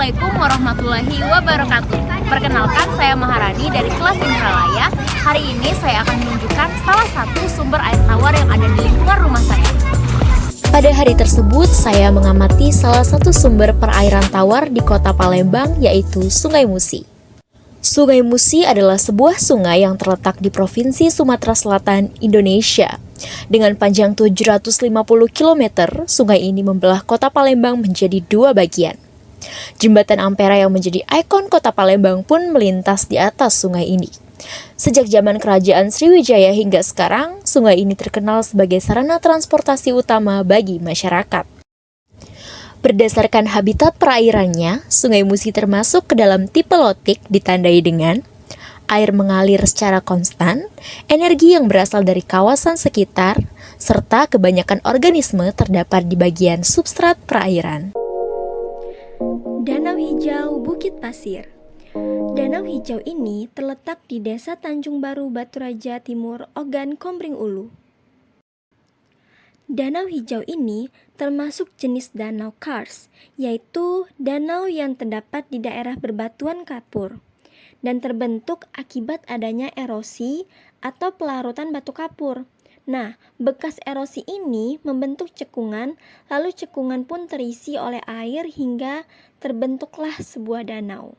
Assalamualaikum warahmatullahi wabarakatuh. Perkenalkan, saya Maharani dari kelas Indralaya. Hari ini saya akan menunjukkan salah satu sumber air tawar yang ada di lingkungan rumah saya. Pada hari tersebut, saya mengamati salah satu sumber perairan tawar di kota Palembang, yaitu Sungai Musi. Sungai Musi adalah sebuah sungai yang terletak di Provinsi Sumatera Selatan, Indonesia. Dengan panjang 750 km, sungai ini membelah kota Palembang menjadi dua bagian. Jembatan Ampera yang menjadi ikon kota Palembang pun melintas di atas sungai ini. Sejak zaman Kerajaan Sriwijaya hingga sekarang, sungai ini terkenal sebagai sarana transportasi utama bagi masyarakat. Berdasarkan habitat perairannya, Sungai Musi termasuk ke dalam tipe lotik ditandai dengan air mengalir secara konstan, energi yang berasal dari kawasan sekitar, serta kebanyakan organisme terdapat di bagian substrat perairan. Danau Hijau Bukit Pasir. Danau hijau ini terletak di Desa Tanjung Baru, Baturaja Timur, Ogan Komering Ulu. Danau hijau ini termasuk jenis danau kars, yaitu danau yang terdapat di daerah berbatuan kapur dan terbentuk akibat adanya erosi atau pelarutan batu kapur. Nah, bekas erosi ini membentuk cekungan, lalu cekungan pun terisi oleh air hingga terbentuklah sebuah danau.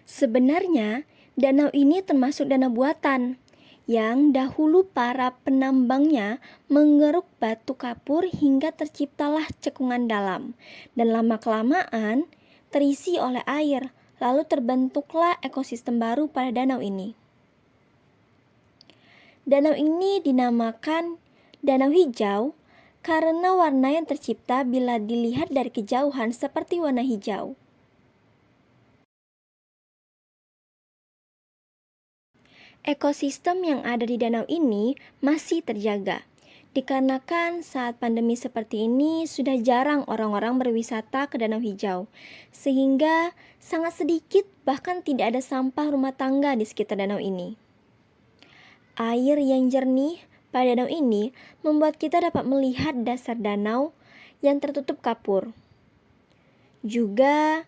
Sebenarnya, danau ini termasuk danau buatan, yang dahulu para penambangnya mengeruk batu kapur hingga terciptalah cekungan dalam, dan lama-kelamaan terisi oleh air. Lalu terbentuklah ekosistem baru pada danau ini. Danau ini dinamakan danau hijau karena warna yang tercipta bila dilihat dari kejauhan seperti warna hijau. Ekosistem yang ada di danau ini masih terjaga. Dikarenakan saat pandemi seperti ini sudah jarang orang-orang berwisata ke danau hijau, sehingga sangat sedikit bahkan tidak ada sampah rumah tangga di sekitar danau ini. Air yang jernih pada danau ini membuat kita dapat melihat dasar danau yang tertutup kapur. Juga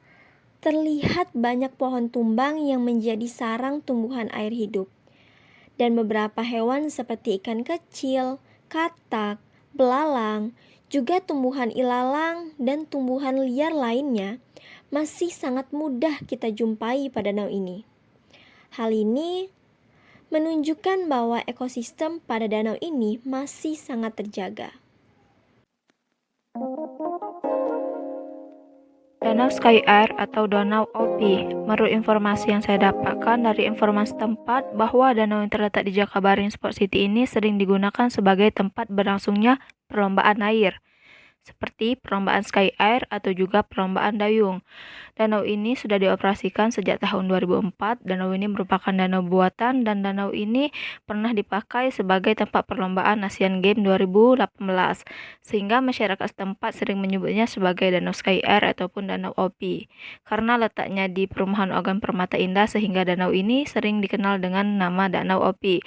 terlihat banyak pohon tumbang yang menjadi sarang tumbuhan air hidup. Dan beberapa hewan seperti ikan kecil, katak, belalang, juga tumbuhan ilalang dan tumbuhan liar lainnya masih sangat mudah kita jumpai pada danau ini. Hal ini menunjukkan bahwa ekosistem pada danau ini masih sangat terjaga. Danau Sky Air atau Danau Opi. Menurut informasi yang saya dapatkan dari informasi tempat bahwa danau yang terletak di Jakabaring Sport City ini sering digunakan sebagai tempat berlangsungnya perlombaan air, seperti perlombaan Sky Air atau juga perlombaan dayung. Danau ini sudah dioperasikan sejak tahun 2004. Danau ini merupakan danau buatan dan danau ini pernah dipakai sebagai tempat perlombaan Asian Games 2018, sehingga masyarakat setempat sering menyebutnya sebagai Danau Sky Air ataupun Danau Opi. Karena letaknya di perumahan Ogan Permata Indah, sehingga danau ini sering dikenal dengan nama Danau Opi.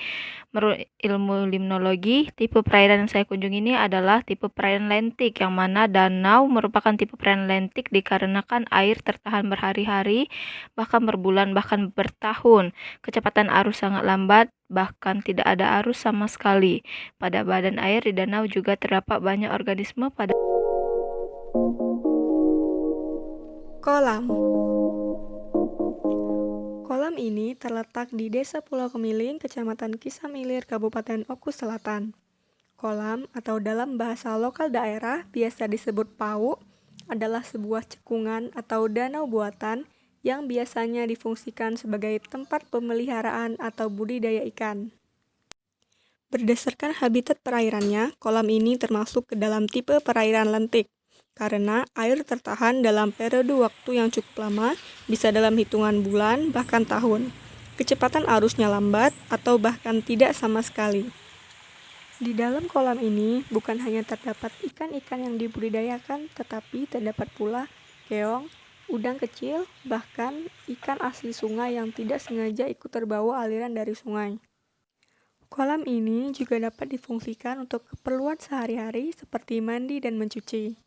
Menurut ilmu limnologi, tipe perairan yang saya kunjungi ini adalah tipe perairan lentik, yang mana danau merupakan tipe perairan lentik dikarenakan air tertahan berhari-hari, bahkan berbulan, bahkan bertahun. Kecepatan arus sangat lambat, bahkan tidak ada arus sama sekali. Pada badan air di danau juga terdapat banyak organisme pada Kolam. Kolam ini terletak di Desa Pulau Kemiling, Kecamatan Kisamilir, Kabupaten Oku Selatan. Kolam atau dalam bahasa lokal daerah biasa disebut pau adalah sebuah cekungan atau danau buatan yang biasanya difungsikan sebagai tempat pemeliharaan atau budidaya ikan. Berdasarkan habitat perairannya, kolam ini termasuk ke dalam tipe perairan lentik. Karena air tertahan dalam periode waktu yang cukup lama, bisa dalam hitungan bulan bahkan tahun. Kecepatan arusnya lambat atau bahkan tidak sama sekali. Di dalam kolam ini bukan hanya terdapat ikan-ikan yang dibudidayakan, tetapi terdapat pula keong, udang kecil, bahkan ikan asli sungai yang tidak sengaja ikut terbawa aliran dari sungai. Kolam ini juga dapat difungsikan untuk keperluan sehari-hari seperti mandi dan mencuci.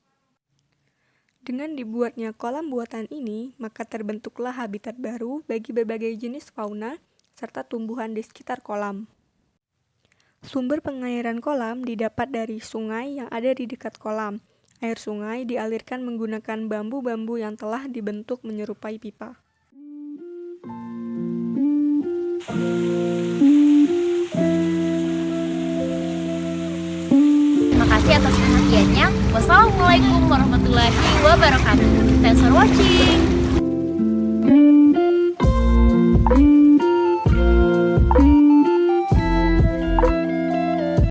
Dengan dibuatnya kolam buatan ini, maka terbentuklah habitat baru bagi berbagai jenis fauna serta tumbuhan di sekitar kolam. Sumber pengairan kolam didapat dari sungai yang ada di dekat kolam. Air sungai dialirkan menggunakan bambu-bambu yang telah dibentuk menyerupai pipa. Terima kasih atas perhatiannya. Wassalamualaikum warahmatullahi wabarakatuh. Thanks for watching.